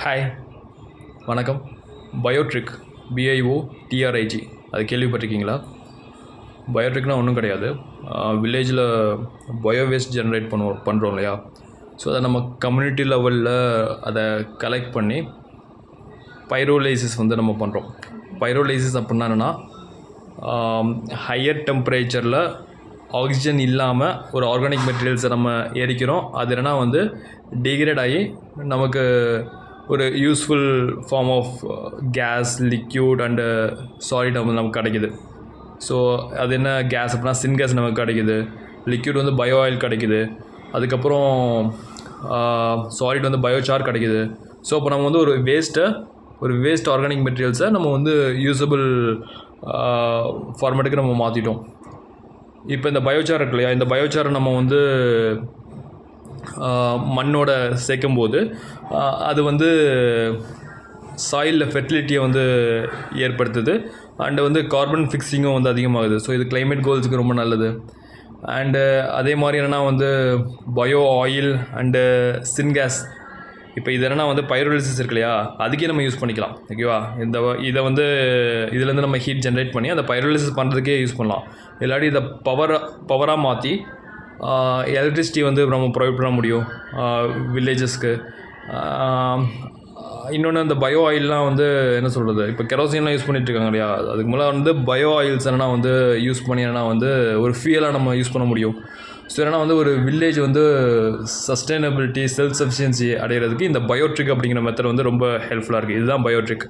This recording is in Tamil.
ஹாய், வணக்கம். பயோட்ரிக், பிஐஓடிஆர்ஐஜி, அது கேள்விப்பட்டிருக்கீங்களா? பயோட்ரிக்னால் ஒன்றும் கிடையாது. வில்லேஜில் பயோ வேஸ்ட் ஜென்ரேட் பண்ணுறோம் இல்லையா? ஸோ அதை நம்ம கம்யூனிட்டி லெவலில் அதை கலெக்ட் பண்ணி பைரோலைசிஸ் நம்ம பண்ணுறோம். பைரோலைசிஸ் அப்படின்னா என்னென்னா, ஹையர் டெம்பரேச்சரில் ஆக்சிஜன் இல்லாமல் ஒரு ஆர்கானிக் மெட்டீரியல்ஸை நம்ம எரிக்கிறோம். அது என்னென்னா டிகிரேட் ஆகி நமக்கு ஒரு useful form of gas, liquid and solid நமக்கு கிடைக்குது. ஸோ அது என்ன கேஸ் அப்படின்னா சின்கேஸ் நமக்கு கிடைக்குது. லிக்யூட் பயோ ஆயில் கிடைக்குது. அதுக்கப்புறம் சாலிட் பயோசார் கிடைக்குது. ஸோ அப்போ நம்ம ஒரு வேஸ்ட் ஆர்கானிக் மெட்டீரியல்ஸை நம்ம யூஸபிள் ஃபார்மேட்டுக்கு நம்ம மாற்றிட்டோம். இப்போ இந்த பயோசார் இருக்கு இல்லையா, இந்த பயோசாரை நம்ம மண்ணோட சேர்க்கும்போது அது சாயிலில் ஃபெர்டிலிட்டியை ஏற்படுத்துது. அண்டு கார்பன் ஃபிக்ஸிங்கும் அதிகமாகுது. ஸோ இது கிளைமேட் கோல்ஸுக்கு ரொம்ப நல்லது. அண்டு அதே மாதிரி என்னென்னா பயோ ஆயில் அண்டு சின்கேஸ். இப்போ இது என்னென்னா பைரோலிசிஸ் இருக்கு இல்லையா, அதுக்கே நம்ம யூஸ் பண்ணிக்கலாம். ஓகேவா? இதுலேருந்து நம்ம ஹீட் ஜென்ரேட் பண்ணி அந்த பைரோலிசிஸ் பண்ணுறதுக்கே யூஸ் பண்ணலாம். இல்லாட்டி இதை பவராக மாற்றி எலக்ட்ரிசிட்டி நம்ம ப்ரொவைட் பண்ண முடியும் வில்லேஜஸ்க்கு. இன்னொன்று இந்த பயோ ஆயிலெலாம் என்ன சொல்கிறது, இப்போ கெரோசின்லாம் யூஸ் பண்ணிகிட்ருக்காங்க இல்லையா, அதுக்கு மேலே பயோ ஆயில்ஸ் என்னென்னா யூஸ் பண்ணி என்னென்னா ஒரு ஃபியூலாக நம்ம யூஸ் பண்ண முடியும். ஸோ என்னென்னா ஒரு வில்லேஜ் சஸ்டைனபிலிட்டி, செல்ஃப் சஃபிஷியன்சி அடைகிறதுக்கு இந்த பயோட்ரிக் அப்படிங்கிற மெத்தட் ரொம்ப ஹெல்ப்ஃபுல்லாக இருக்குது. இதுதான் பயோட்ரிக்.